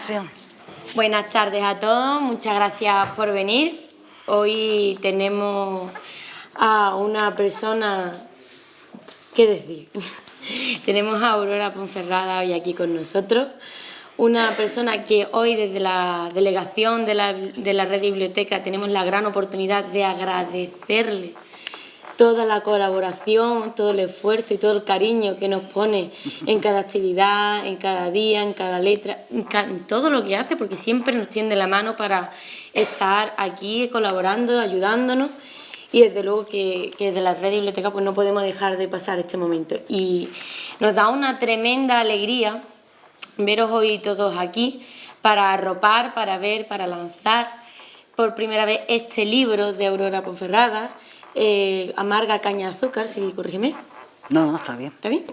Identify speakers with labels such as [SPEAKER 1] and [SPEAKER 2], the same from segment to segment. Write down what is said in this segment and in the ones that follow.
[SPEAKER 1] presentación.
[SPEAKER 2] Buenas tardes a todos, muchas gracias por venir. Hoy tenemos a una persona, ¿qué decir? Tenemos a Aurora Ponferrada hoy aquí con nosotros, una persona que hoy desde la delegación de la Red de Biblioteca tenemos la gran oportunidad de agradecerle toda la colaboración, todo el esfuerzo y todo el cariño que nos pone en cada actividad, en cada día, en cada letra, en todo lo que hace, porque siempre nos tiende la mano para estar aquí colaborando, ayudándonos, y desde luego que desde la Red de Biblioteca pues no podemos dejar de pasar este momento. Y nos da una tremenda alegría veros hoy todos aquí para arropar, para ver, para lanzar por primera vez este libro de Aurora Ponferrada, Amarga caña de azúcar, si corrígeme.
[SPEAKER 1] No, está bien.
[SPEAKER 2] ¿Está bien?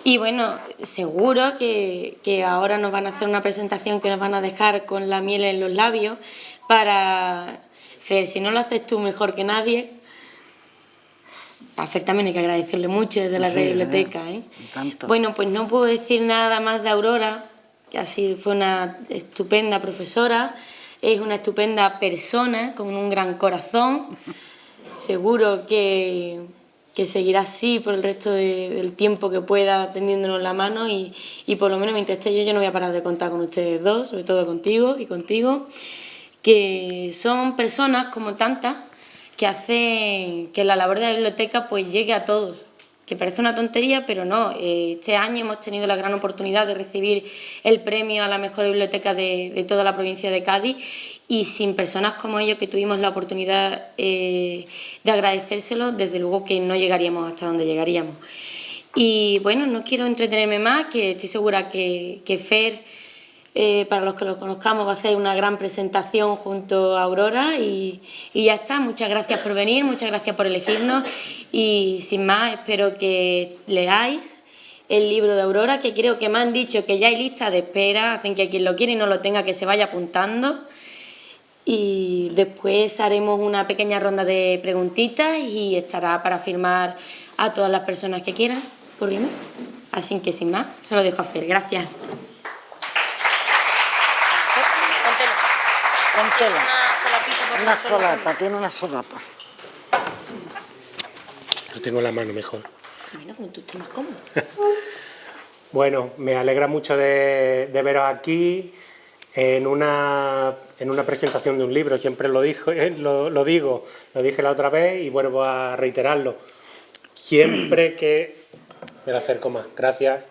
[SPEAKER 2] Y bueno, seguro que ahora nos van a hacer una presentación que nos van a dejar con la miel en los labios para... Fer, si no lo haces tú mejor que nadie... A Fer también hay que agradecerle mucho desde la Red de Biblioteca, ¿eh?
[SPEAKER 1] Tanto.
[SPEAKER 2] Bueno, pues no puedo decir nada más de Aurora, que así fue una estupenda profesora, es una estupenda persona con un gran corazón. Seguro que seguirá así por el resto del tiempo que pueda, tendiéndonos la mano, y por lo menos mientras esté yo no voy a parar de contar con ustedes dos, sobre todo contigo y contigo, que son personas como tantas que hacen que la labor de la biblioteca pues llegue a todos. Que parece una tontería, pero no. Este año hemos tenido la gran oportunidad de recibir el premio a la mejor biblioteca de toda la provincia de Cádiz, y sin personas como ellos que tuvimos la oportunidad de agradecérselo, desde luego que no llegaríamos hasta donde llegaríamos. Y bueno, no quiero entretenerme más, que estoy segura que Fer, para los que lo conozcamos, va a hacer una gran presentación junto a Aurora, y ya está. Muchas gracias por venir, muchas gracias por elegirnos, y sin más espero que leáis el libro de Aurora, que creo que me han dicho que ya hay lista de espera, hacen que quien lo quiere y no lo tenga que se vaya apuntando, y después haremos una pequeña ronda de preguntitas y estará para firmar a todas las personas que quieran. Corriendo. Así que sin más, se lo dejo a Fer. Gracias.
[SPEAKER 1] Póntelo. Una solapa, tiene una solapa.
[SPEAKER 3] Lo tengo en la mano mejor.
[SPEAKER 2] Bueno, como tú estés más cómodo.
[SPEAKER 3] Bueno, me alegra mucho de veros aquí en una presentación de un libro. Siempre lo digo, lo dije la otra vez y vuelvo a reiterarlo. Siempre que... Me lo acerco más, gracias.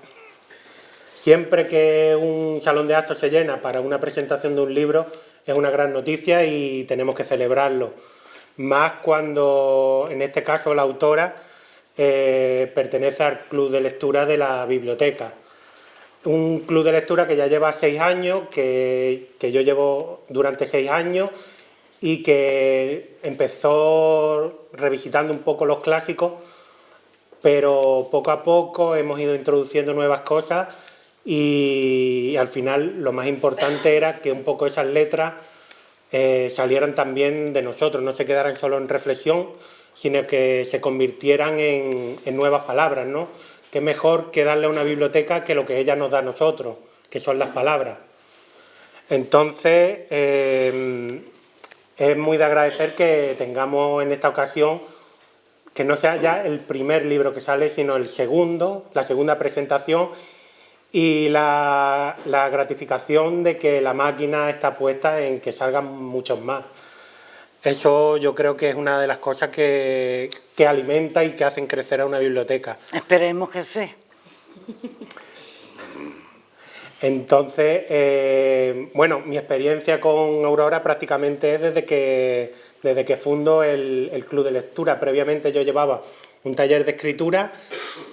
[SPEAKER 3] Siempre que un salón de actos se llena para una presentación de un libro es una gran noticia y tenemos que celebrarlo. Más cuando, en este caso, la autora pertenece al club de lectura de la biblioteca. Un club de lectura que ya lleva 6 años, que yo llevo durante 6 años, y que empezó revisitando un poco los clásicos, pero poco a poco hemos ido introduciendo nuevas cosas, y al final lo más importante era que un poco esas letras salieran también de nosotros, no se quedaran solo en reflexión, sino que se convirtieran en nuevas palabras, ¿no? Qué mejor que darle a una biblioteca que lo que ella nos da a nosotros, que son las palabras. Entonces, es muy de agradecer que tengamos en esta ocasión, que no sea ya el primer libro que sale, sino el segundo, la segunda presentación, y la gratificación de que la máquina está puesta en que salgan muchos más. Eso yo creo que es una de las cosas que alimenta y que hacen crecer a una biblioteca.
[SPEAKER 1] Esperemos que sí.
[SPEAKER 3] Entonces, bueno, mi experiencia con Aurora prácticamente es desde que fundo el club de lectura. Previamente yo llevaba un taller de escritura,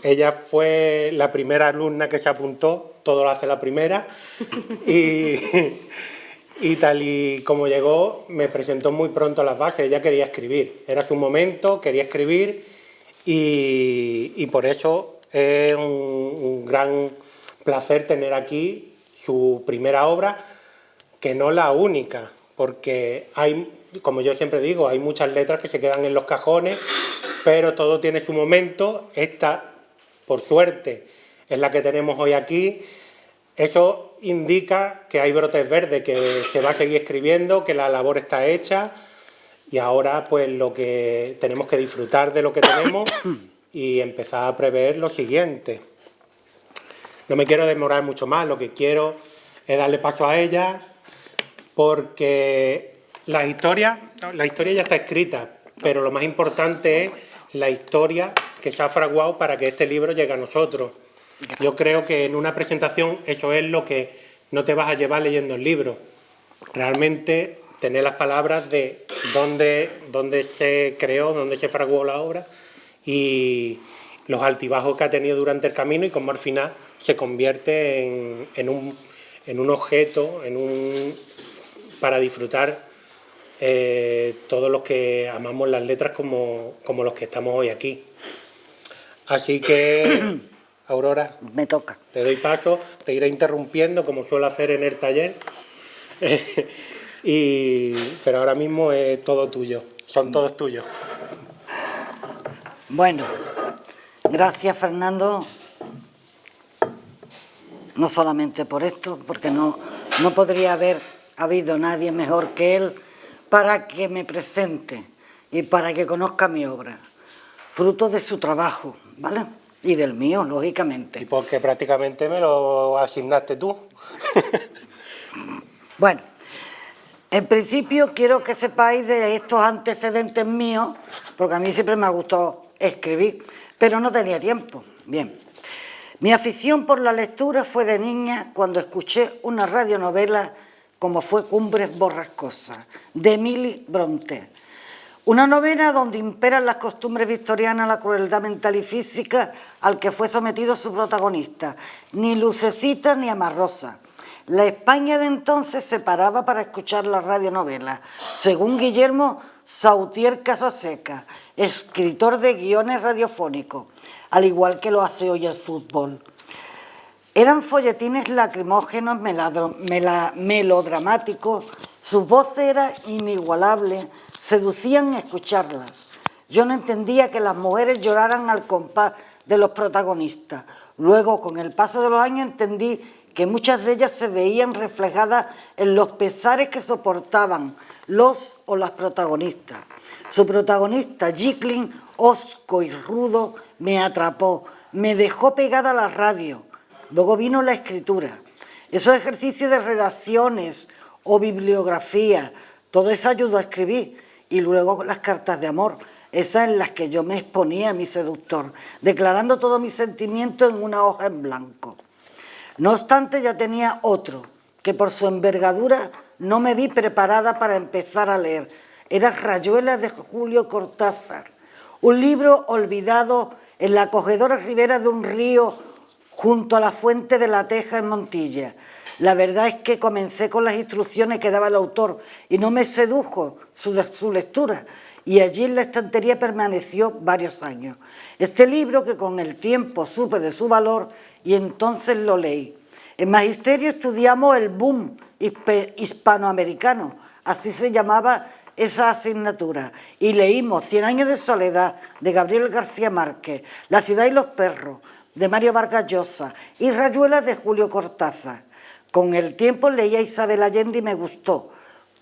[SPEAKER 3] ella fue la primera alumna que se apuntó, todo lo hace la primera, y tal y como llegó me presentó muy pronto las bases. Ella quería escribir, era su momento, quería escribir, y por eso es un gran placer tener aquí su primera obra, que no la única, porque hay, como yo siempre digo, hay muchas letras que se quedan en los cajones, pero todo tiene su momento. Esta, por suerte, es la que tenemos hoy aquí. Eso indica que hay brotes verdes, que se va a seguir escribiendo, que la labor está hecha y ahora pues lo que tenemos que disfrutar de lo que tenemos y empezar a prever lo siguiente. No me quiero demorar mucho más, lo que quiero es darle paso a ella porque la historia ya está escrita, pero lo más importante es la historia que se ha fraguado para que este libro llegue a nosotros. Yo creo que en una presentación eso es lo que no te vas a llevar leyendo el libro. Realmente tener las palabras de dónde se creó, dónde se fraguó la obra y los altibajos que ha tenido durante el camino y cómo al final se convierte en un objeto, para disfrutar todos los que amamos las letras como los que estamos hoy aquí. Así que, Aurora,
[SPEAKER 1] Me toca.
[SPEAKER 3] te doy paso, te iré interrumpiendo como suelo hacer en el taller, pero ahora mismo es todo tuyo, son todos tuyos.
[SPEAKER 1] Bueno, gracias Fernando, no solamente por esto, porque no podría haber habido nadie mejor que él para que me presente y para que conozca mi obra, fruto de su trabajo, ¿vale? Y del mío, lógicamente.
[SPEAKER 3] Y porque prácticamente me lo asignaste tú.
[SPEAKER 1] Bueno, en principio quiero que sepáis de estos antecedentes míos, porque a mí siempre me ha gustado escribir, pero no tenía tiempo. Bien, mi afición por la lectura fue de niña cuando escuché una radionovela como fue Cumbres Borrascosas, de Emily Brontë. Una novela donde imperan las costumbres victorianas, la crueldad mental y física al que fue sometido su protagonista, ni lucecita ni amarrosa. La España de entonces se paraba para escuchar la radionovela, según Guillermo Sautier Casaseca, escritor de guiones radiofónicos, al igual que lo hace hoy el fútbol. Eran folletines lacrimógenos, melodramáticos, su voz era inigualable, seducían escucharlas. Yo no entendía que las mujeres lloraran al compás de los protagonistas. Luego, con el paso de los años, entendí que muchas de ellas se veían reflejadas en los pesares que soportaban los o las protagonistas. Su protagonista, Jicklin, hosco y rudo, me atrapó, me dejó pegada a la radio. Luego vino la escritura. Esos ejercicios de redacciones o bibliografía, todo eso ayudó a escribir. Y luego las cartas de amor, esas en las que yo me exponía a mi seductor, declarando todos mis sentimientos en una hoja en blanco. No obstante, ya tenía otro, que por su envergadura no me vi preparada para empezar a leer. Era Rayuela de Julio Cortázar, un libro olvidado en la acogedora ribera de un río junto a la fuente de la Teja en Montilla. La verdad es que comencé con las instrucciones que daba el autor y no me sedujo su lectura, y allí en la estantería permaneció varios años. Este libro, que con el tiempo supe de su valor y entonces lo leí. En Magisterio estudiamos el boom hispanoamericano, así se llamaba esa asignatura, y leímos 100 años de soledad, de Gabriel García Márquez, La ciudad y los perros, de Mario Vargas Llosa, y Rayuela de Julio Cortázar. Con el tiempo leí a Isabel Allende y me gustó.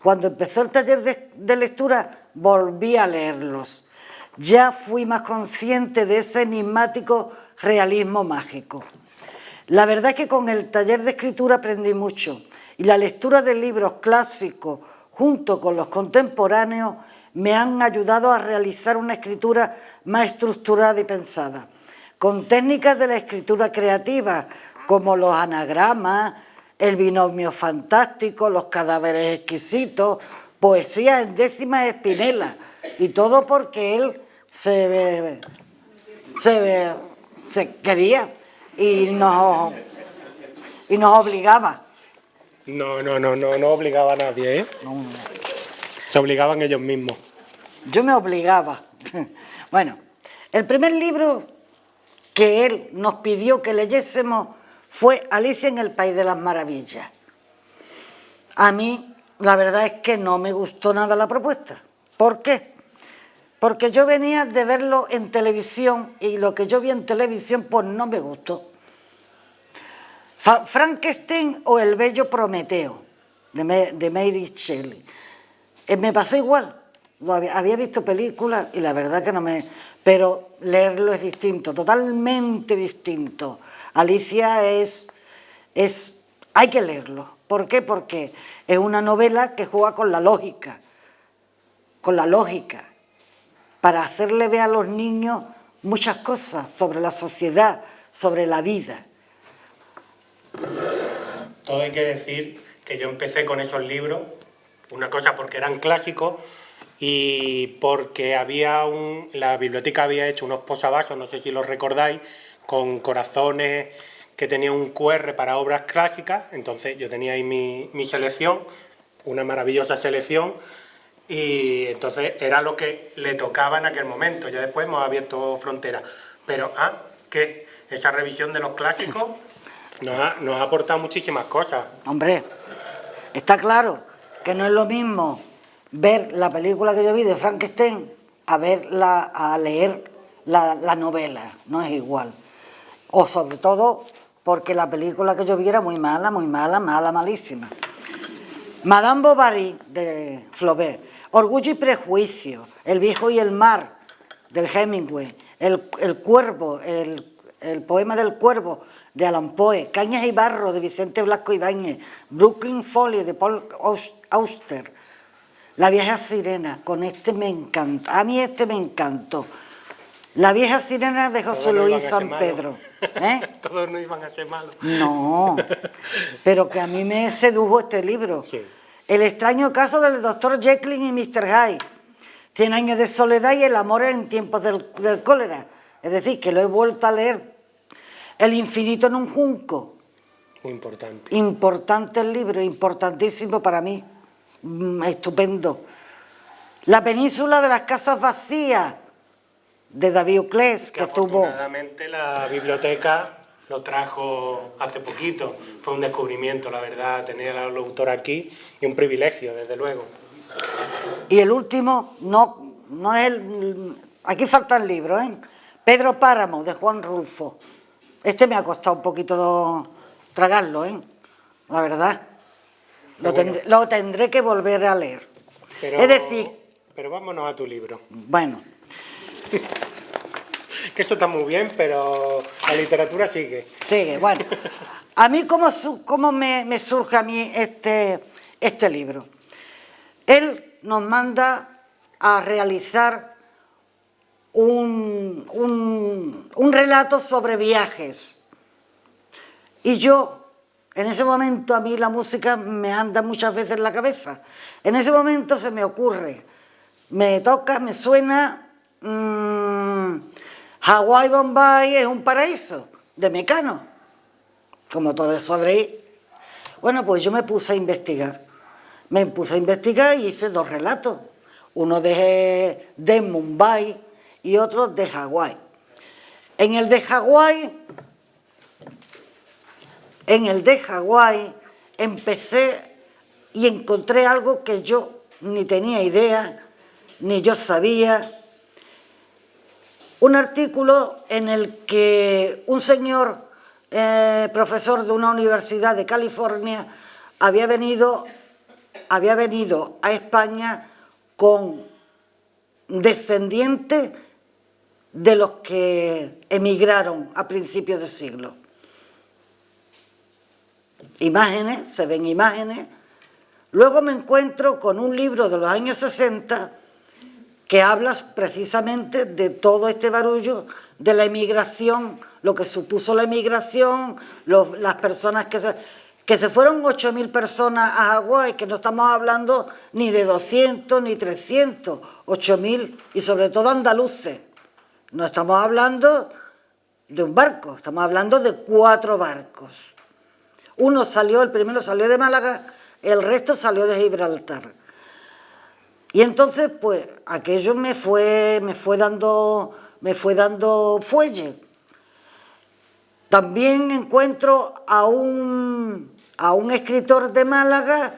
[SPEAKER 1] Cuando empezó el taller de lectura, volví a leerlos. Ya fui más consciente de ese enigmático realismo mágico. La verdad es que con el taller de escritura aprendí mucho, y la lectura de libros clásicos junto con los contemporáneos me han ayudado a realizar una escritura más estructurada y pensada, con técnicas de la escritura creativa, como los anagramas, el binomio fantástico, los cadáveres exquisitos, poesía en décimas espinelas, y todo porque él se quería y nos obligaba.
[SPEAKER 3] No obligaba a nadie, ¿eh?
[SPEAKER 1] No.
[SPEAKER 3] Se obligaban ellos mismos.
[SPEAKER 1] Yo me obligaba. Bueno, el primer libro que él nos pidió que leyésemos fue Alicia en el País de las Maravillas. A mí, la verdad es que no me gustó nada la propuesta. ¿Por qué? Porque yo venía de verlo en televisión y lo que yo vi en televisión pues no me gustó. Frankenstein o El bello Prometeo, de Mary Shelley. Me pasó igual. Había visto películas y la verdad que no me... Pero leerlo es distinto, totalmente distinto. Alicia hay que leerlo. ¿Por qué? Porque es una novela que juega con la lógica, para hacerle ver a los niños muchas cosas sobre la sociedad, sobre la vida.
[SPEAKER 3] Todo hay que decir que yo empecé con esos libros, una cosa porque eran clásicos y porque la biblioteca había hecho unos posavasos, no sé si los recordáis, con corazones que tenían un QR para obras clásicas. Entonces yo tenía ahí mi selección, una maravillosa selección, y entonces era lo que le tocaba en aquel momento. Ya después hemos abierto fronteras. Pero, que esa revisión de los clásicos nos ha aportado muchísimas cosas.
[SPEAKER 1] Hombre, está claro que no es lo mismo ver la película que yo vi de Frankenstein a leer la novela, no es igual. O sobre todo porque la película que yo vi era muy mala, malísima. Madame Bovary, de Flaubert, Orgullo y prejuicio, El viejo y el mar, de Hemingway, El cuervo, el poema del cuervo, de Allan Poe, Cañas y barro, de Vicente Blasco Ibáñez, Brooklyn Folly, de Paul Auster, La vieja sirena, con este me encanta, a mí este me encantó. La vieja sirena de José Luis San Pedro.
[SPEAKER 3] Todos no iban a ser malos.
[SPEAKER 1] No, pero que a mí me sedujo este libro.
[SPEAKER 3] Sí.
[SPEAKER 1] El extraño caso del doctor Jekyll y Mr. Hyde. 100 años de soledad y el amor en tiempos del cólera. Es decir, que lo he vuelto a leer. El infinito en un junco.
[SPEAKER 3] Muy importante.
[SPEAKER 1] Importante el libro, importantísimo para mí. Estupendo. La península de las casas vacías, de David Uclés, que estuvo...
[SPEAKER 3] Afortunadamente la biblioteca lo trajo hace poquito. Fue un descubrimiento, la verdad, tener al autor aquí y un privilegio, desde luego.
[SPEAKER 1] Y el último, no es aquí falta el libro, Pedro Páramo, de Juan Rulfo. Este me ha costado un poquito tragarlo, la verdad. Lo tendré que volver a leer. Es decir...
[SPEAKER 3] Pero vámonos a tu libro.
[SPEAKER 1] Bueno.
[SPEAKER 3] Que eso está muy bien, pero la literatura sigue.
[SPEAKER 1] Sigue, bueno. A mí, ¿cómo me surge a mí este libro? Él nos manda a realizar un relato sobre viajes. Y yo, en ese momento, a mí la música me anda muchas veces en la cabeza. En ese momento se me ocurre, me toca, me suena... Hawái, Bombay es un paraíso, de Mecano, como todos sabréis. Bueno, pues yo me puse a investigar. Y hice 2 relatos, uno de Mumbai y otro de Hawái. En el de Hawái empecé y encontré algo que yo ni tenía idea, ni yo sabía. Un artículo en el que un señor, profesor de una universidad de California, había venido a España con descendientes de los que emigraron a principios de siglo. Imágenes, se ven imágenes. Luego me encuentro con un libro de los años 60 que habla precisamente de todo este barullo, de la emigración, lo que supuso la emigración, las personas que se fueron 8.000 personas a Hawái, que no estamos hablando ni de 200 ni 300, 8.000 y sobre todo andaluces. No estamos hablando de un barco, estamos hablando de 4 barcos. El primero salió de Málaga, el resto salió de Gibraltar. Y entonces, pues, aquello me fue dando fuelle. También encuentro a un escritor de Málaga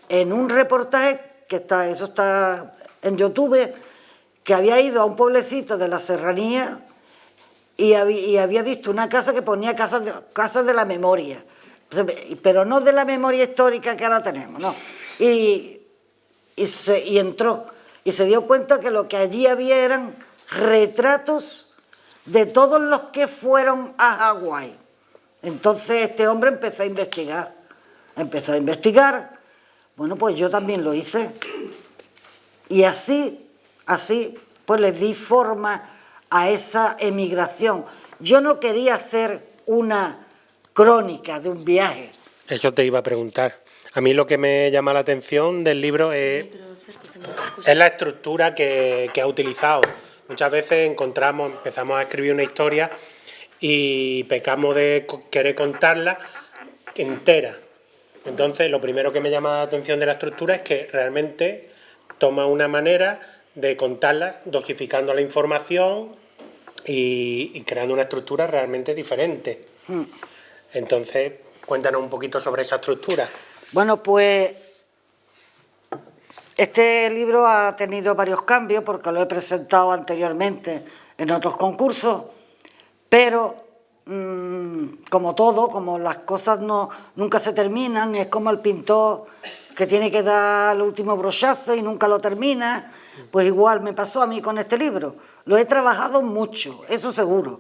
[SPEAKER 1] en un reportaje, eso está en YouTube, que había ido a un pueblecito de la serranía y había visto una casa que ponía casas de la memoria, pero no de la memoria histórica que ahora tenemos, no. Y entró y se dio cuenta que lo que allí había eran retratos de todos los que fueron a Hawái. Entonces este hombre empezó a investigar, bueno, pues yo también lo hice, y así pues les di forma a esa emigración. Yo no quería hacer una crónica de un viaje.
[SPEAKER 3] Eso te iba a preguntar. A mí lo que me llama la atención del libro es la estructura que ha utilizado. Muchas veces empezamos a escribir una historia y pecamos de querer contarla entera. Entonces, lo primero que me llama la atención de la estructura es que realmente toma una manera de contarla dosificando la información y creando una estructura realmente diferente. Entonces, cuéntanos un poquito sobre esa estructura.
[SPEAKER 1] Bueno, pues este libro ha tenido varios cambios porque lo he presentado anteriormente en otros concursos, pero como todo, como las cosas nunca se terminan, es como el pintor que tiene que dar el último brochazo y nunca lo termina, pues igual me pasó a mí con este libro. Lo he trabajado mucho, eso seguro.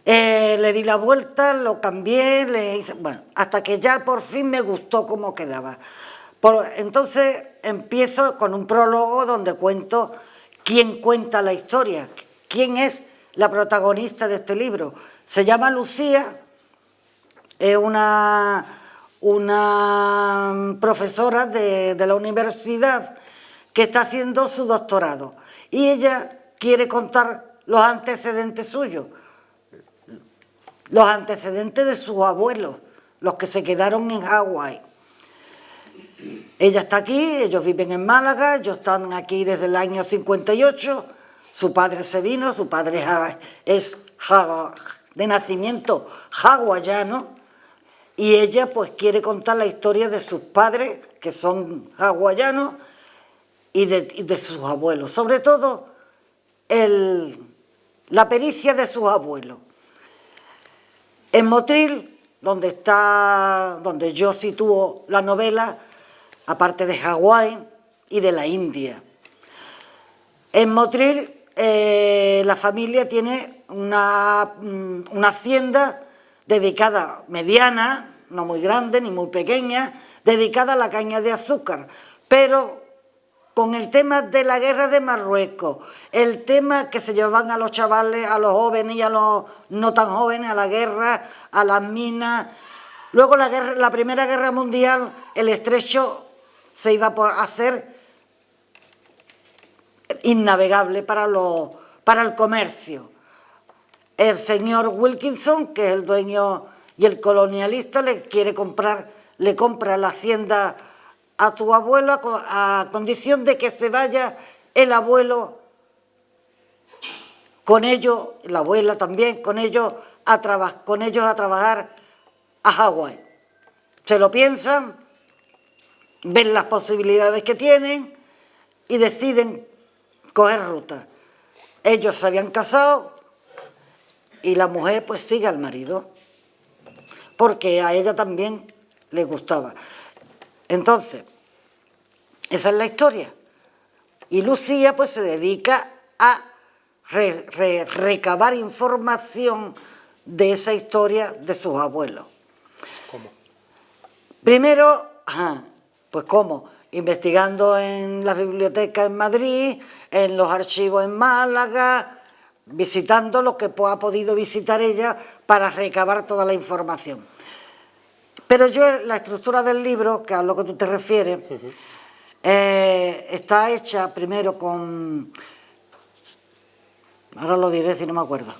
[SPEAKER 1] Le di la vuelta, lo cambié, le hice, bueno, hasta que ya por fin me gustó cómo quedaba. Entonces empiezo con un prólogo donde cuento quién cuenta la historia, quién es la protagonista de este libro. Se llama Lucía, es una profesora de la universidad que está haciendo su doctorado y ella quiere contar los antecedentes suyos, los antecedentes de sus abuelos, los que se quedaron en Hawái. Ella está aquí, ellos viven en Málaga, ellos están aquí desde el año 58, su padre se vino, su padre es de nacimiento hawaiano, y ella pues quiere contar la historia de sus padres, que son hawaianos, y de sus abuelos, sobre todo la pericia de sus abuelos. En Motril, donde yo sitúo la novela, aparte de Hawái y de la India. En Motril la familia tiene una hacienda dedicada, mediana, no muy grande ni muy pequeña, dedicada a la caña de azúcar, pero con el tema de la guerra de Marruecos, el tema que se llevaban a los chavales, a los jóvenes y a los no tan jóvenes, a la guerra, a las minas. Luego la Primera Guerra Mundial, el estrecho se iba a hacer innavegable para el comercio. El señor Wilkinson, que es el dueño y el colonialista, le compra la hacienda a tu abuelo a condición de que se vaya el abuelo con ellos, la abuela también, con ellos a trabajar a Hawái. Se lo piensan, ven las posibilidades que tienen y deciden coger ruta. Ellos se habían casado y la mujer pues sigue al marido, porque a ella también le gustaba. Entonces, esa es la historia. Y Lucía pues se dedica a recabar información de esa historia de sus abuelos.
[SPEAKER 3] ¿Cómo?
[SPEAKER 1] Primero, pues ¿cómo? Investigando en las bibliotecas en Madrid, en los archivos en Málaga, visitando lo que ha podido visitar ella para recabar toda la información. Pero la estructura del libro, que a lo que tú te refieres, está hecha primero con... Ahora lo diré si no me acuerdo.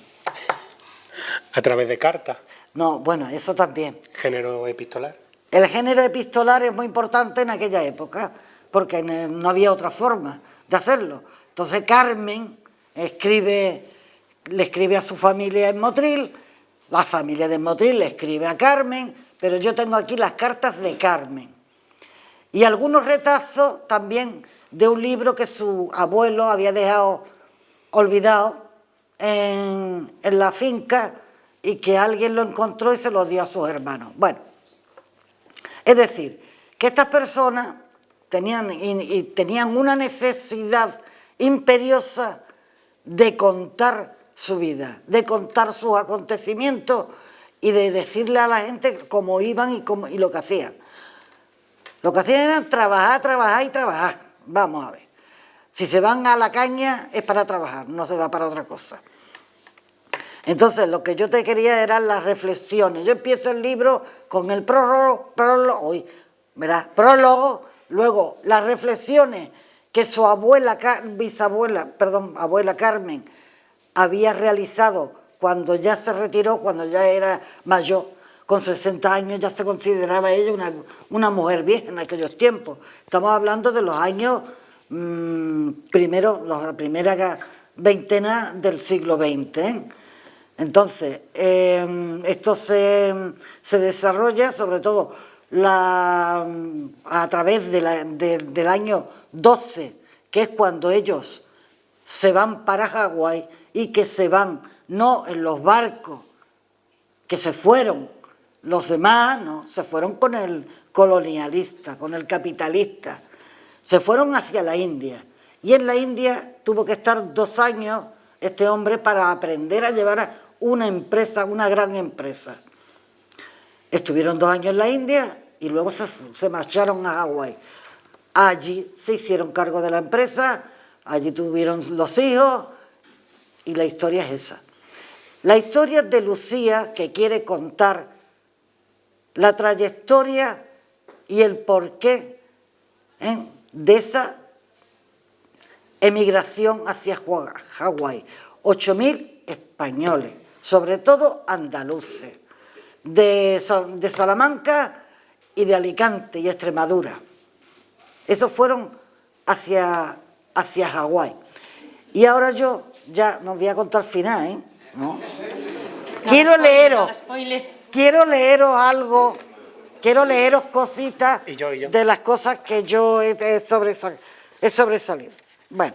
[SPEAKER 3] ¿A través de cartas?
[SPEAKER 1] No, bueno, eso también.
[SPEAKER 3] ¿Género epistolar?
[SPEAKER 1] El género epistolar es muy importante en aquella época, porque no había otra forma de hacerlo. Entonces Carmen le escribe a su familia en Motril, la familia de Motril le escribe a Carmen, pero yo tengo aquí las cartas de Carmen. Y algunos retazos también de un libro que su abuelo había dejado olvidado, en la finca y que alguien lo encontró y se lo dio a sus hermanos. Bueno, es decir, que estas personas tenían una necesidad imperiosa de contar su vida, de contar sus acontecimientos y de decirle a la gente cómo iban y lo que hacían. Lo que hacían era trabajar, trabajar y trabajar. Vamos a ver. Si se van a la caña es para trabajar, no se va para otra cosa. Entonces, lo que yo te quería eran las reflexiones. Yo empiezo el libro con el prólogo, luego las reflexiones que su abuela Carmen había realizado cuando ya se retiró, cuando ya era mayor, con 60 años ya se consideraba ella una mujer vieja en aquellos tiempos. Estamos hablando de los años la primera veintena del siglo XX, ¿eh? Entonces, esto se desarrolla sobre todo a través del año 12, que es cuando ellos se van para Hawái y que se van no en los barcos que se fueron, los demás no, se fueron con el colonialista, con el capitalista, se fueron hacia la India y en la India tuvo que estar 2 años este hombre para aprender a llevar una empresa, una gran empresa. Estuvieron 2 años en la India y luego se marcharon a Hawái. Allí se hicieron cargo de la empresa, allí tuvieron los hijos y la historia es esa. La historia de Lucía, que quiere contar la trayectoria y el porqué de esa emigración hacia Hawái. 8.000 españoles, sobre todo andaluces, de Salamanca y de Alicante y Extremadura. Esos fueron hacia Hawái. Y ahora yo ya no voy a contar el final, ¿eh? ¿No? Quiero leeros algo, quiero leeros cositas de las cosas que yo he sobresalido. Bueno.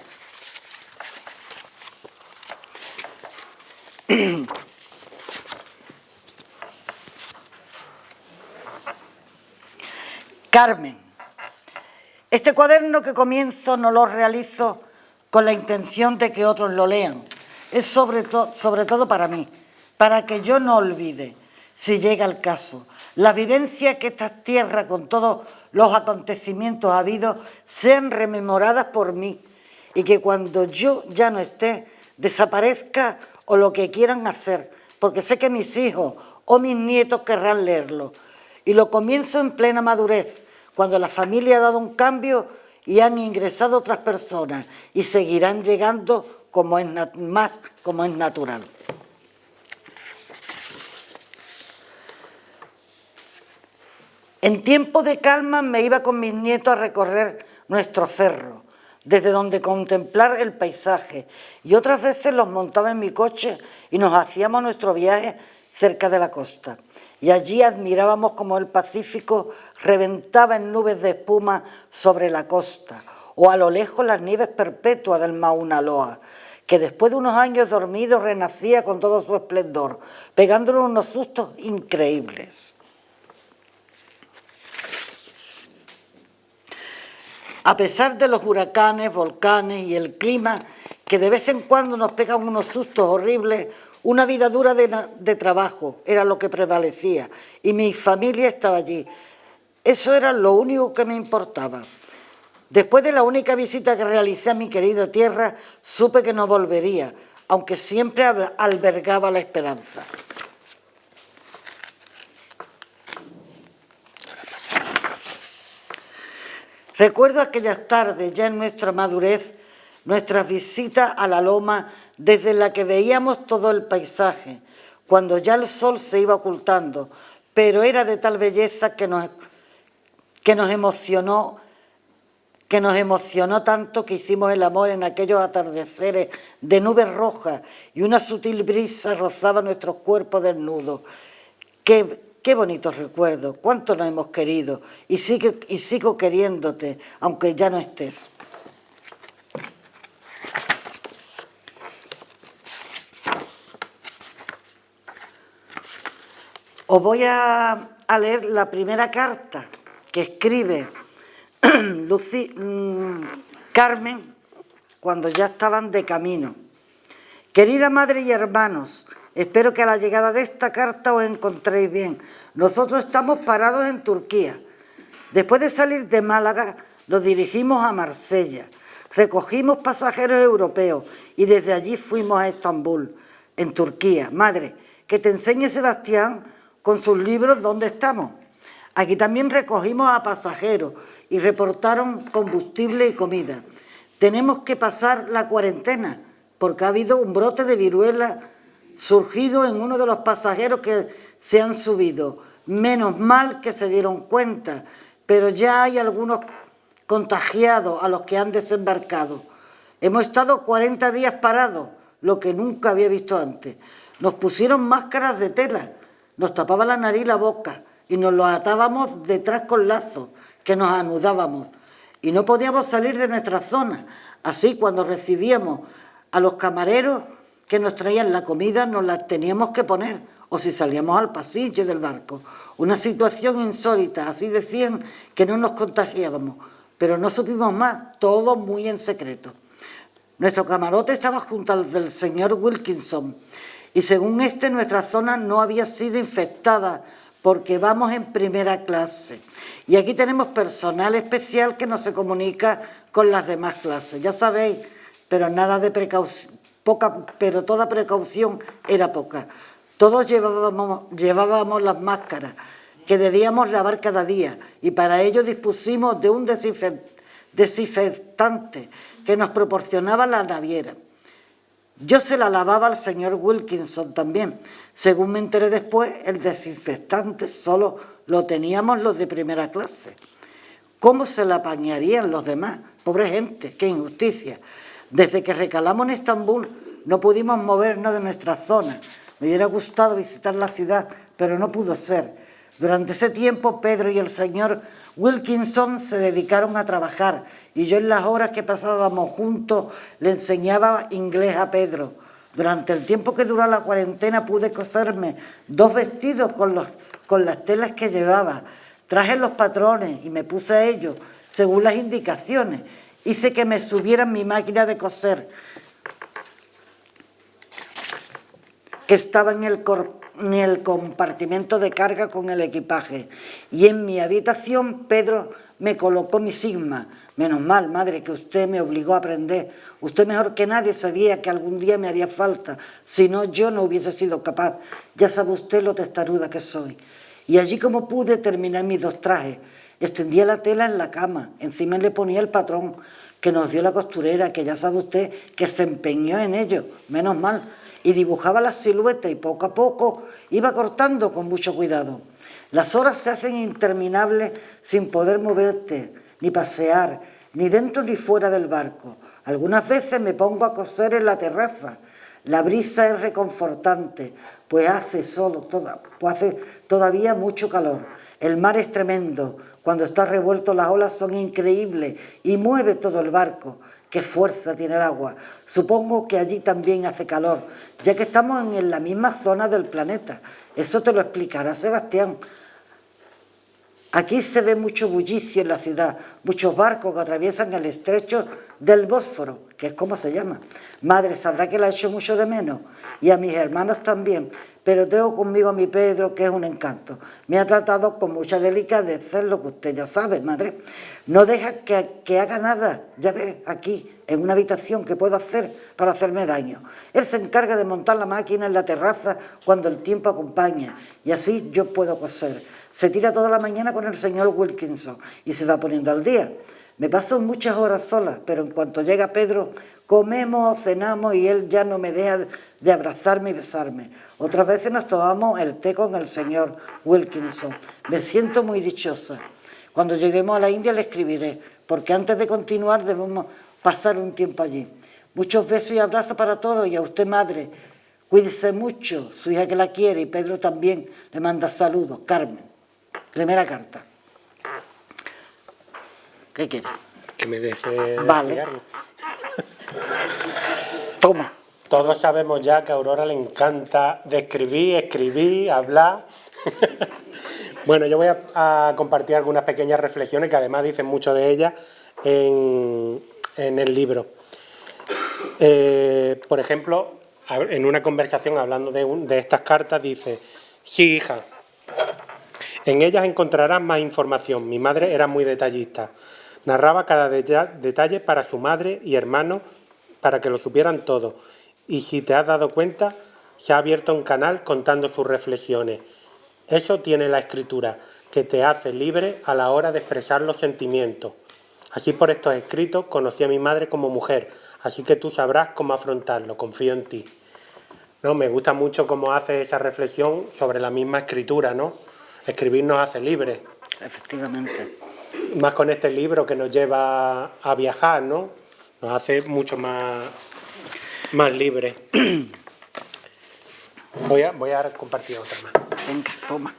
[SPEAKER 1] Carmen. Este cuaderno que comienzo no lo realizo con la intención de que otros lo lean. Es sobre todo para mí, para que yo no olvide, si llega el caso, la vivencia que estas tierras, con todos los acontecimientos habidos, sean rememoradas por mí y que cuando yo ya no esté, desaparezca o lo que quieran hacer, porque sé que mis hijos o mis nietos querrán leerlo. Y lo comienzo en plena madurez, cuando la familia ha dado un cambio y han ingresado otras personas y seguirán llegando como es natural. En tiempos de calma me iba con mis nietos a recorrer nuestro cerro, desde donde contemplar el paisaje, y otras veces los montaba en mi coche y nos hacíamos nuestro viaje cerca de la costa. Y allí admirábamos cómo el Pacífico reventaba en nubes de espuma sobre la costa, o a lo lejos las nieves perpetuas del Mauna Loa, que después de unos años dormidos renacía con todo su esplendor, pegándonos unos sustos increíbles. A pesar de los huracanes, volcanes y el clima, que de vez en cuando nos pegan unos sustos horribles, una vida dura de trabajo era lo que prevalecía y mi familia estaba allí. Eso era lo único que me importaba. Después de la única visita que realicé a mi querida tierra, supe que no volvería, aunque siempre albergaba la esperanza. Recuerdo aquellas tardes, ya en nuestra madurez, nuestras visitas a la loma desde la que veíamos todo el paisaje, cuando ya el sol se iba ocultando, pero era de tal belleza que nos emocionó tanto que hicimos el amor en aquellos atardeceres de nubes rojas y una sutil brisa rozaba nuestros cuerpos desnudos. Qué bonitos recuerdos, cuánto nos hemos querido y sigo queriéndote, aunque ya no estés. Os voy a leer la primera carta que escribe Carmen cuando ya estaban de camino. Querida madre y hermanos, espero que a la llegada de esta carta os encontréis bien. Nosotros estamos parados en Turquía. Después de salir de Málaga, nos dirigimos a Marsella. Recogimos pasajeros europeos y desde allí fuimos a Estambul, en Turquía. Madre, que te enseñe Sebastián con sus libros dónde estamos. Aquí también recogimos a pasajeros y reportaron combustible y comida. Tenemos que pasar la cuarentena porque ha habido un brote de viruela surgido en uno de los pasajeros que se han subido. Menos mal que se dieron cuenta, pero ya hay algunos contagiados a los que han desembarcado. Hemos estado 40 días parados, lo que nunca había visto antes. Nos pusieron máscaras de tela, nos tapaba la nariz y la boca y nos lo atábamos detrás con lazos que nos anudábamos y no podíamos salir de nuestra zona. Así, cuando recibíamos a los camareros que nos traían la comida, nos la teníamos que poner, o si salíamos al pasillo del barco. Una situación insólita, así decían que no nos contagiábamos, pero no supimos más, todo muy en secreto. Nuestro camarote estaba junto al del señor Wilkinson, y según nuestra zona no había sido infectada, porque vamos en primera clase. Y aquí tenemos personal especial que no se comunica con las demás clases, ya sabéis, pero nada de precaución, pero toda precaución era poca. Todos llevábamos las máscaras que debíamos lavar cada día y para ello dispusimos de un desinfectante que nos proporcionaba la naviera. Yo se la lavaba al señor Wilkinson también. Según me enteré después, el desinfectante solo lo teníamos los de primera clase. ¿Cómo se la apañarían los demás? Pobre gente, qué injusticia. Desde que recalamos en Estambul no pudimos movernos de nuestra zona. Me hubiera gustado visitar la ciudad, pero no pudo ser. Durante ese tiempo, Pedro y el señor Wilkinson se dedicaron a trabajar y yo en las horas que pasábamos juntos le enseñaba inglés a Pedro. Durante el tiempo que duró la cuarentena pude coserme 2 vestidos con las telas que llevaba. Traje los patrones y me puse a ellos según las indicaciones. Hice que me subieran mi máquina de coser, que estaba en el compartimento de carga con el equipaje. Y en mi habitación Pedro me colocó mi sigma. Menos mal, madre, que usted me obligó a aprender. Usted mejor que nadie sabía que algún día me haría falta. Si no, yo no hubiese sido capaz. Ya sabe usted lo testaruda que soy. Y allí como pude terminé mis 2 trajes. Extendía la tela en la cama, encima le ponía el patrón que nos dio la costurera, que ya sabe usted que se empeñó en ello, menos mal, y dibujaba las siluetas y poco a poco iba cortando con mucho cuidado. Las horas se hacen interminables sin poder moverte, ni pasear, ni dentro ni fuera del barco. Algunas veces me pongo a coser en la terraza. La brisa es reconfortante, pues hace todavía mucho calor. El mar es tremendo, cuando está revuelto las olas son increíbles y mueve todo el barco. ¡Qué fuerza tiene el agua! Supongo que allí también hace calor, ya que estamos en la misma zona del planeta. Eso te lo explicará Sebastián. Aquí se ve mucho bullicio en la ciudad, muchos barcos que atraviesan el estrecho del Bósforo, que es como se llama. Madre sabrá que la echo mucho de menos, y a mis hermanos también, pero tengo conmigo a mi Pedro, que es un encanto. Me ha tratado con mucha delicadeza, lo que usted ya sabe, madre. No deja que haga nada, ya ves, aquí, en una habitación que puedo hacer para hacerme daño. Él se encarga de montar la máquina en la terraza cuando el tiempo acompaña, y así yo puedo coser. Se tira toda la mañana con el señor Wilkinson y se va poniendo al día. Me paso muchas horas sola, pero en cuanto llega Pedro, comemos, cenamos y él ya no me deja de abrazarme y besarme. Otras veces nos tomamos el té con el señor Wilkinson. Me siento muy dichosa. Cuando lleguemos a la India le escribiré, porque antes de continuar debemos pasar un tiempo allí. Muchos besos y abrazos para todos y a usted, madre. Cuídese mucho, su hija que la quiere, y Pedro también le manda saludos. Carmen. Primera carta. ¿Qué quiere?
[SPEAKER 3] Que me deje
[SPEAKER 1] Vale.
[SPEAKER 3] explicarlo.
[SPEAKER 1] Toma.
[SPEAKER 3] Todos sabemos ya que a Aurora le encanta describir, escribir, hablar. Bueno, yo voy a compartir algunas pequeñas reflexiones que además dicen mucho de ellas en el libro. Por ejemplo, en una conversación hablando de estas cartas dice: sí, hija, en ellas encontrarás más información. Mi madre era muy detallista. Narraba cada detalle para su madre y hermanos para que lo supieran todo. Y si te has dado cuenta, se ha abierto un canal contando sus reflexiones. Eso tiene la escritura, que te hace libre a la hora de expresar los sentimientos. Así por estos escritos conocí a mi madre como mujer, así que tú sabrás cómo afrontarlo, confío en ti. ¿No? Me gusta mucho cómo hace esa reflexión sobre la misma escritura, ¿no? Escribir nos hace libres.
[SPEAKER 1] Efectivamente.
[SPEAKER 3] Más con este libro que nos lleva a viajar, ¿no? Nos hace mucho más libres. Voy a compartir otra más.
[SPEAKER 1] Venga, toma.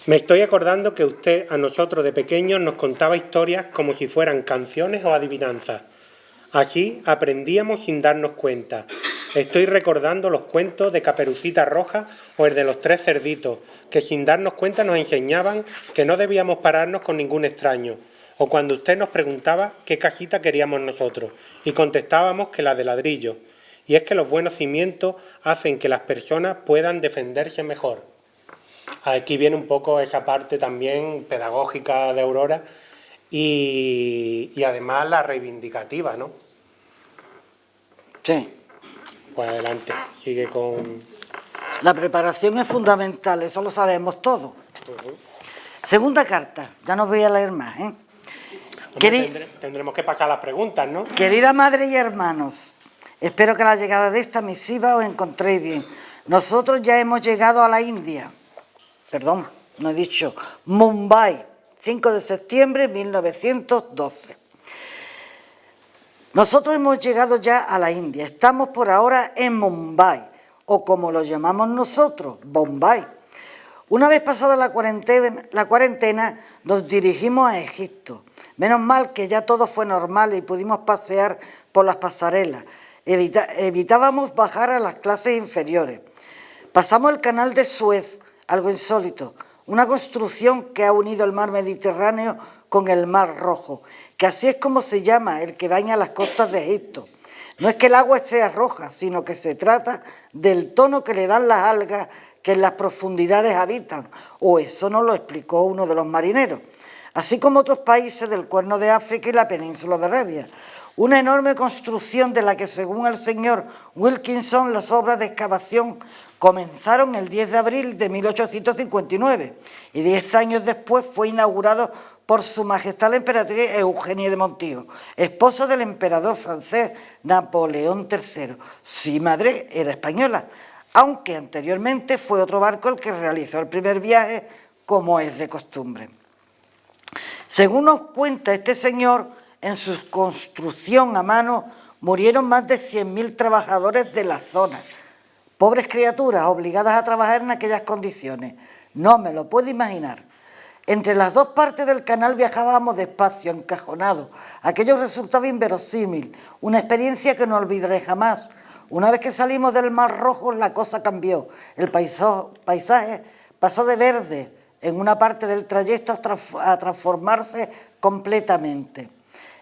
[SPEAKER 3] Me estoy acordando que usted a nosotros de pequeños nos contaba historias como si fueran canciones o adivinanzas. Así aprendíamos sin darnos cuenta. Estoy recordando los cuentos de Caperucita Roja o el de los 3 cerditos, que sin darnos cuenta nos enseñaban que no debíamos pararnos con ningún extraño. O cuando usted nos preguntaba qué casita queríamos nosotros y contestábamos que la de ladrillo. Y es que los buenos cimientos hacen que las personas puedan defenderse mejor. Aquí viene un poco esa parte también pedagógica de Aurora y además la reivindicativa, ¿no?
[SPEAKER 1] Sí.
[SPEAKER 3] Pues adelante, sigue con...
[SPEAKER 1] La preparación es fundamental, eso lo sabemos todos. Segunda carta, ya no voy a leer más, ¿eh?
[SPEAKER 3] Tendremos que pasar las preguntas, ¿no?
[SPEAKER 1] Querida madre y hermanos, espero que a la llegada de esta misiva os encontréis bien. Nosotros ya hemos llegado a la India. Perdón, no he dicho. Mumbai, 5 de septiembre de 1912. Nosotros hemos llegado ya a la India. Estamos por ahora en Mumbai, o como lo llamamos nosotros, Bombay. Una vez pasada la cuarentena, nos dirigimos a Egipto. Menos mal que ya todo fue normal y pudimos pasear por las pasarelas. Evitábamos bajar a las clases inferiores. Pasamos el canal de Suez, algo insólito, una construcción que ha unido el mar Mediterráneo con el mar Rojo, que así es como se llama el que baña las costas de Egipto. No es que el agua sea roja, sino que se trata del tono que le dan las algas que en las profundidades habitan, o eso nos lo explicó uno de los marineros, así como otros países del Cuerno de África y la península de Arabia. Una enorme construcción de la que, según el señor Wilkinson, las obras de excavación comenzaron el 10 de abril de 1859 y 10 años después fue inaugurado por Su Majestad la Emperatriz Eugenia de Montijo, esposa del emperador francés Napoleón III. Su madre era española, aunque anteriormente fue otro barco el que realizó el primer viaje, como es de costumbre. Según nos cuenta este señor, en su construcción a mano murieron más de 100.000 trabajadores de la zona. Pobres criaturas obligadas a trabajar en aquellas condiciones. No me lo puedo imaginar. Entre las dos partes del canal viajábamos despacio, encajonados. Aquello resultaba inverosímil, una experiencia que no olvidaré jamás. Una vez que salimos del Mar Rojo, la cosa cambió. El paisaje pasó de verde en una parte del trayecto a transformarse completamente.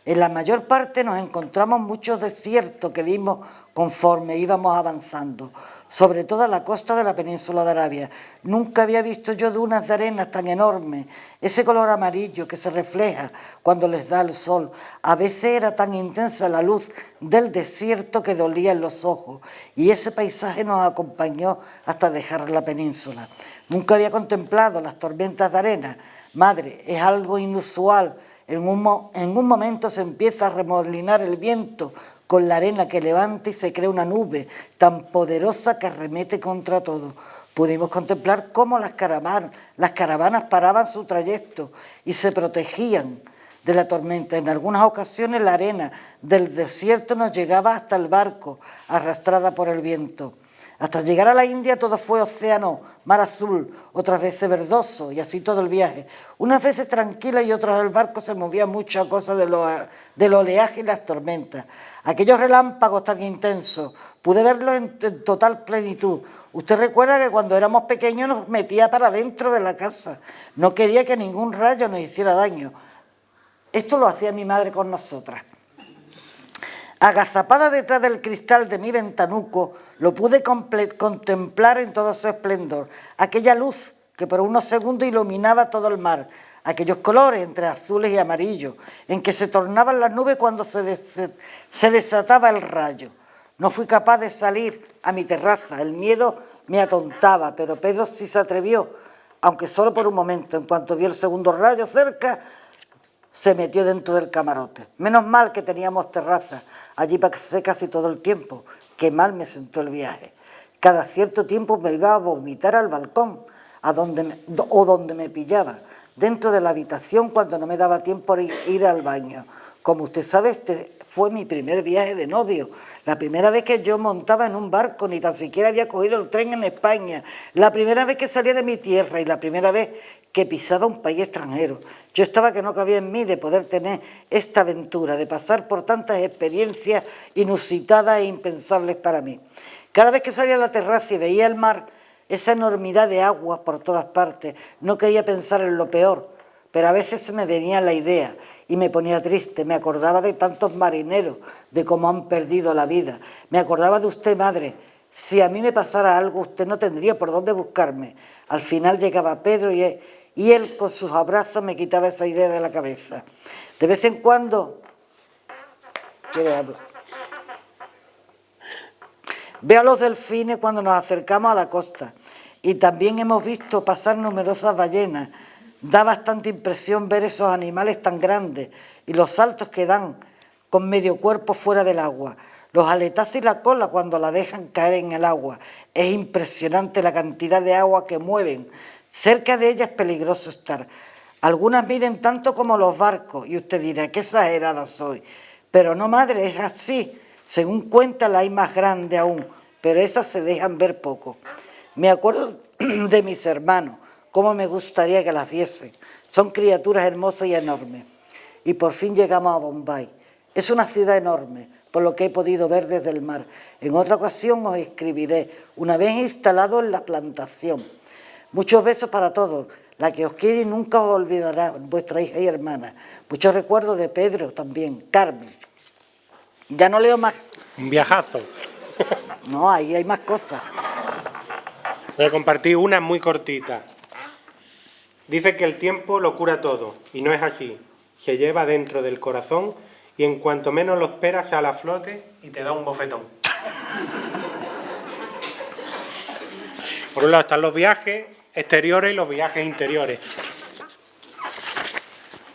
[SPEAKER 1] En la mayor parte nos encontramos muchos desiertos que vimos conforme íbamos avanzando, sobre todo a la costa de la península de Arabia. Nunca había visto yo dunas de arena tan enormes, ese color amarillo que se refleja cuando les da el sol. A veces era tan intensa la luz del desierto que dolía en los ojos, y ese paisaje nos acompañó hasta dejar la península. Nunca había contemplado las tormentas de arena. Madre, es algo inusual. En un momento se empieza a remolinar el viento con la arena que levanta y se crea una nube tan poderosa que arremete contra todo. Pudimos contemplar cómo las caravanas paraban su trayecto y se protegían de la tormenta. En algunas ocasiones la arena del desierto nos llegaba hasta el barco, arrastrada por el viento. Hasta llegar a la India todo fue océano, mar azul, otras veces verdoso, y así todo el viaje. Unas veces tranquila y otras el barco se movía mucho a causa del oleaje y las tormentas. Aquellos relámpagos tan intensos pude verlo en total plenitud. Usted recuerda que cuando éramos pequeños nos metía para dentro de la casa, no quería que ningún rayo nos hiciera daño. Esto lo hacía mi madre con nosotras. Agazapada detrás del cristal de mi ventanuco, lo pude contemplar en todo su esplendor. Aquella luz que por unos segundos iluminaba todo el mar, aquellos colores entre azules y amarillos, en que se tornaban las nubes cuando se desataba el rayo. No fui capaz de salir a mi terraza, el miedo me atontaba, pero Pedro sí se atrevió, aunque solo por un momento. En cuanto vio el segundo rayo cerca, se metió dentro del camarote. Menos mal que teníamos terraza, allí pasé casi todo el tiempo. Qué mal me sentó el viaje. Cada cierto tiempo me iba a vomitar al balcón, donde me pillaba, dentro de la habitación cuando no me daba tiempo de ir al baño. Como usted sabe, este fue mi primer viaje de novio, la primera vez que yo montaba en un barco, ni tan siquiera había cogido el tren en España, la primera vez que salía de mi tierra y la primera vez que pisaba un país extranjero. Yo estaba que no cabía en mí de poder tener esta aventura, de pasar por tantas experiencias inusitadas e impensables para mí. Cada vez que salía a la terraza y veía el mar, esa enormidad de agua por todas partes, no quería pensar en lo peor, pero a veces se me venía la idea y me ponía triste. Me acordaba de tantos marineros, de cómo han perdido la vida. Me acordaba de usted, madre. Si a mí me pasara algo, usted no tendría por dónde buscarme. Al final llegaba Pedro y él con sus abrazos me quitaba esa idea de la cabeza. De vez en cuando... ¿Quiere hablar? Veo a los delfines cuando nos acercamos a la costa y también hemos visto pasar numerosas ballenas. Da bastante impresión ver esos animales tan grandes y los saltos que dan con medio cuerpo fuera del agua. Los aletazos y la cola cuando la dejan caer en el agua. Es impresionante la cantidad de agua que mueven. Cerca de ellas es peligroso estar. Algunas miden tanto como los barcos y usted dirá, qué exagerada soy. Pero no, madre, es así. Según cuenta, la hay más grande aún, pero esas se dejan ver poco. Me acuerdo de mis hermanos, cómo me gustaría que las viesen. Son criaturas hermosas y enormes. Y por fin llegamos a Bombay. Es una ciudad enorme, por lo que he podido ver desde el mar. En otra ocasión os escribiré, una vez instalado en la plantación. Muchos besos para todos. La que os quiere y nunca os olvidará, vuestra hija y hermana. Muchos recuerdos de Pedro también, Carmen. Ya no leo más.
[SPEAKER 3] Un viajazo.
[SPEAKER 1] No, ahí hay más cosas.
[SPEAKER 3] Voy a compartir una muy cortita. Dice que el tiempo lo cura todo, y no es así. Se lleva dentro del corazón y en cuanto menos lo esperas sale a flote y te da un bofetón. Por un lado están los viajes exteriores y los viajes interiores.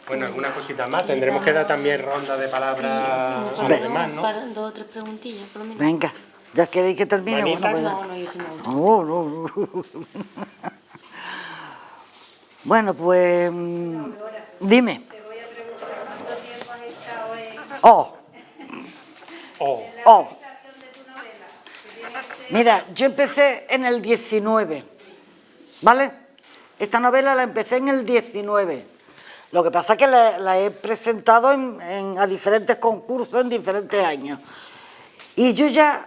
[SPEAKER 3] Bueno, alguna cosita más. Tendremos que dar también ronda de palabras a los demás, ¿no?
[SPEAKER 2] Dos o tres preguntillas, por lo menos.
[SPEAKER 1] Venga, ¿ya queréis que termine?
[SPEAKER 3] Manitas.
[SPEAKER 1] Bueno,
[SPEAKER 2] No, yo sí me gusta.
[SPEAKER 1] no. Bueno, pues... dime.
[SPEAKER 4] Te voy a preguntar cuánto tiempo has estado en
[SPEAKER 3] Oh.
[SPEAKER 4] la realización de tu novela. Que tiene que ser...
[SPEAKER 1] Mira, yo empecé en el 19, ¿vale? Esta novela la empecé en el 19. Lo que pasa es que la he presentado a diferentes concursos en diferentes años. Y yo ya,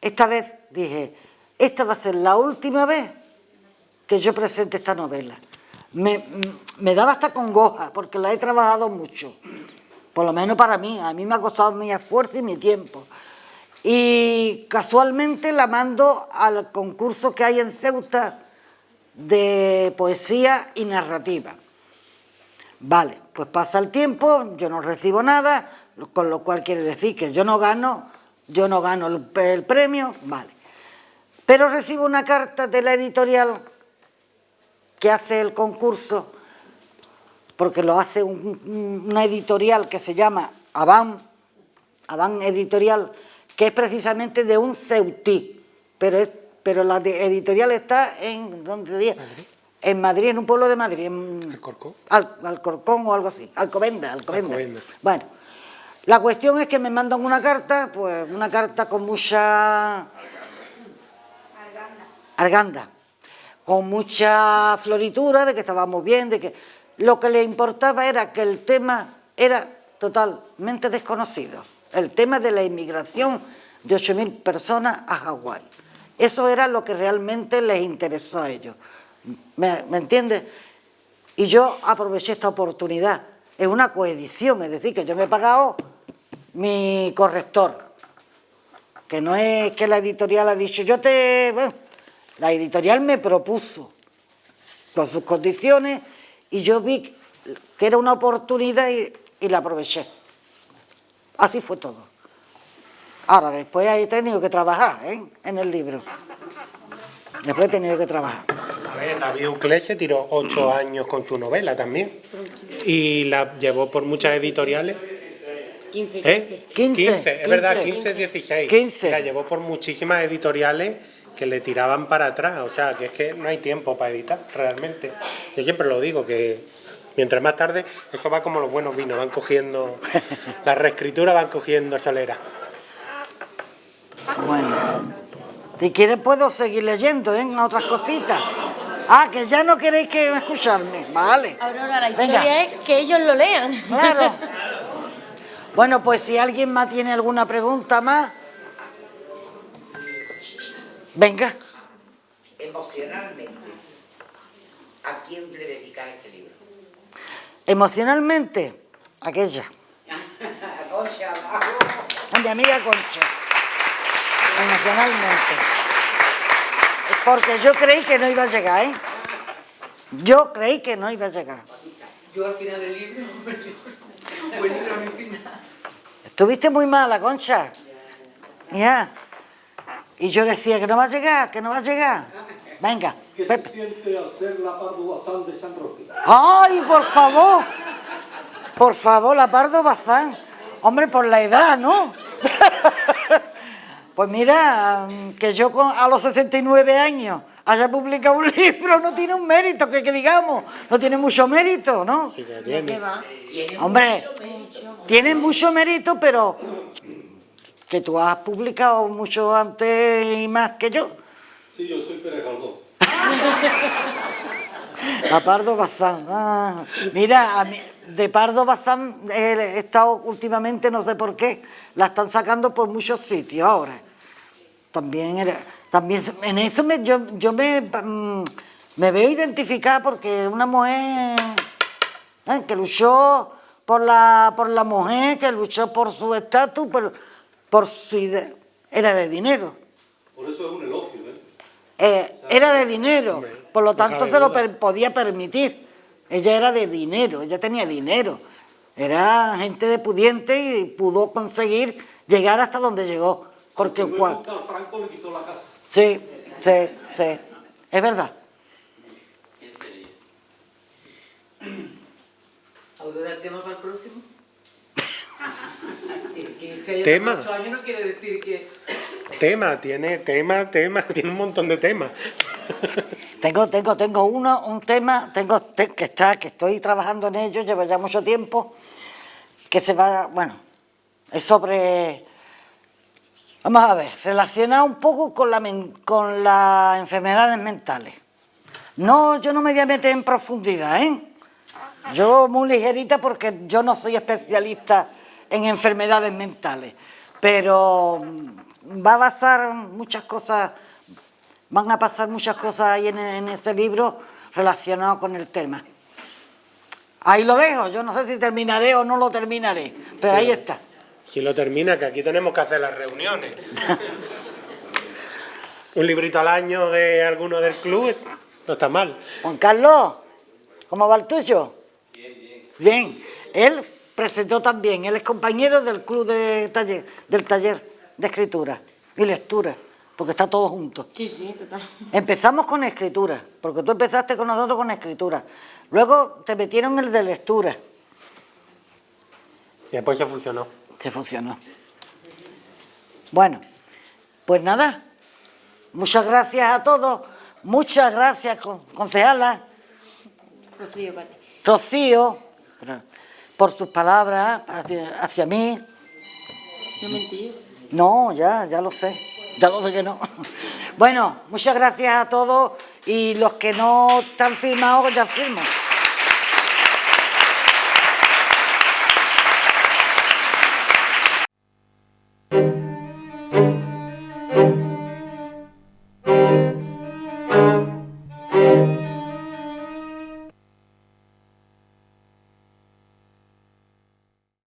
[SPEAKER 1] esta vez dije, esta va a ser la última vez que yo presente esta novela. Me daba hasta congoja, porque la he trabajado mucho, por lo menos para mí. A mí me ha costado mi esfuerzo y mi tiempo. Y casualmente la mando al concurso que hay en Ceuta de poesía y narrativa. Vale, pues pasa el tiempo, yo no recibo nada, con lo cual quiere decir que yo no gano el premio, vale. Pero recibo una carta de la editorial que hace el concurso, porque lo hace una editorial que se llama Aván Editorial, que es precisamente de un ceutí, pero la editorial está en, ¿dónde diría?
[SPEAKER 3] Madrid.
[SPEAKER 1] En Madrid, en un pueblo de Madrid.
[SPEAKER 3] ¿Alcorcón?
[SPEAKER 1] Alcorcón o algo así. Alcobenda.
[SPEAKER 3] Alcobenda.
[SPEAKER 1] Bueno, la cuestión es que me mandan una carta, pues una carta con mucha... Arganda. Con mucha floritura, de que estábamos bien, de que... Lo que le importaba era que el tema era totalmente desconocido. el tema de la inmigración de 8.000 personas a Hawái. Eso era lo que realmente les interesó a ellos. ¿Me entiendes? Y yo aproveché esta oportunidad. Es una coedición, es decir, que yo me he pagado mi corrector. Que no es que la editorial ha dicho, bueno, la editorial me propuso con sus condiciones y yo vi que era una oportunidad y la aproveché. Así fue todo. Ahora, después he tenido que trabajar en el libro. Después he tenido que trabajar.
[SPEAKER 3] A ver, David Uclés se tiró 8 años con su novela también. Y la llevó por muchas editoriales.
[SPEAKER 2] 15.
[SPEAKER 1] 15,
[SPEAKER 3] es verdad, 15, 16.
[SPEAKER 1] 15.
[SPEAKER 3] La llevó por muchísimas editoriales que le tiraban para atrás. O sea, que es que no hay tiempo para editar, realmente. Yo siempre lo digo, que mientras más tarde, eso va como los buenos vinos, van cogiendo, la reescritura van cogiendo solera.
[SPEAKER 1] Bueno, si quieres puedo seguir leyendo, otras cositas. Ah, que ya no queréis que escucharme, vale.
[SPEAKER 2] Aurora, la
[SPEAKER 1] Venga.
[SPEAKER 2] historia es que ellos lo lean.
[SPEAKER 1] Claro. Bueno, pues si alguien más tiene alguna pregunta más. Venga.
[SPEAKER 5] Emocionalmente, ¿a quién le dedicas este libro?
[SPEAKER 1] Emocionalmente, aquella.
[SPEAKER 5] A Concha,
[SPEAKER 1] A mi amiga Concha. Emocionalmente. Porque yo creí que no iba a llegar, Yo creí que no iba a llegar.
[SPEAKER 5] yo al final del libro, buen libro a mi final.
[SPEAKER 1] Estuviste muy mala, Concha. Ya. Y yo decía que no va a llegar, que no va a llegar. Venga.
[SPEAKER 6] ¿Qué se siente al ser la Pardo Bazán de San Roque?
[SPEAKER 1] ¡Ay, por favor! Por favor, la Pardo Bazán. Hombre, por la edad, ¿no? Pues mira, que yo a los 69 años haya publicado un libro no tiene un mérito, que digamos, no tiene mucho mérito, ¿no?
[SPEAKER 3] Sí que tiene.
[SPEAKER 1] Hombre, tiene mucho mérito, pero que tú has publicado mucho antes y más que yo.
[SPEAKER 6] Sí, yo soy Pérez Galdós.
[SPEAKER 1] La Pardo Bazán. Ah, mira, a mí, de Pardo Bazán he estado últimamente, no sé por qué, la están sacando por muchos sitios ahora. También en eso yo me veo identificada porque es una mujer que luchó por la mujer, que luchó por su estatus, por su idea. Era de dinero.
[SPEAKER 6] Por eso es un elogio,
[SPEAKER 1] Era de dinero, por lo tanto
[SPEAKER 3] cabe
[SPEAKER 1] se lo
[SPEAKER 3] duda.
[SPEAKER 1] podía permitir. Ella era de dinero, ella tenía dinero. Era gente de pudiente y pudo conseguir llegar hasta donde llegó. Porque
[SPEAKER 6] Luego Carl Franco le quitó la casa.
[SPEAKER 1] sí, es verdad.
[SPEAKER 5] Aurora, ¿el tema para el próximo? que
[SPEAKER 3] ¿Tema?
[SPEAKER 5] 8 años no quiere decir que...
[SPEAKER 3] tiene un montón de temas.
[SPEAKER 1] Tengo un tema, que estoy trabajando en ello, lleva ya mucho tiempo, que es sobre, vamos a ver, relacionado un poco con las enfermedades mentales. No, yo no me voy a meter en profundidad, Yo muy ligerita porque yo no soy especialista en enfermedades mentales, pero van a pasar muchas cosas ahí en ese libro relacionadas con el tema. Ahí lo dejo, yo no sé si terminaré o no lo terminaré, pero
[SPEAKER 3] Sí.
[SPEAKER 1] ahí está.
[SPEAKER 3] Si lo termina, que aquí tenemos que hacer las reuniones. Un librito al año de alguno del club, no está mal.
[SPEAKER 1] Juan Carlos, ¿cómo va el tuyo? Bien. Él presentó también, él es compañero del club del taller de escritura y lectura, porque está todo junto.
[SPEAKER 2] Sí, total.
[SPEAKER 1] Empezamos con escritura, porque tú empezaste con nosotros con escritura. Luego te metieron el de lectura.
[SPEAKER 3] Y después se fusionó.
[SPEAKER 1] Se funcionó. Bueno, pues nada. Muchas gracias a todos. Muchas gracias, concejala.
[SPEAKER 2] Rocío, Pati.
[SPEAKER 1] Rocío, por sus palabras hacia mí.
[SPEAKER 2] No mentí.
[SPEAKER 1] No, ya lo sé que no. Bueno, muchas gracias a todos y los que no están firmados ya firman.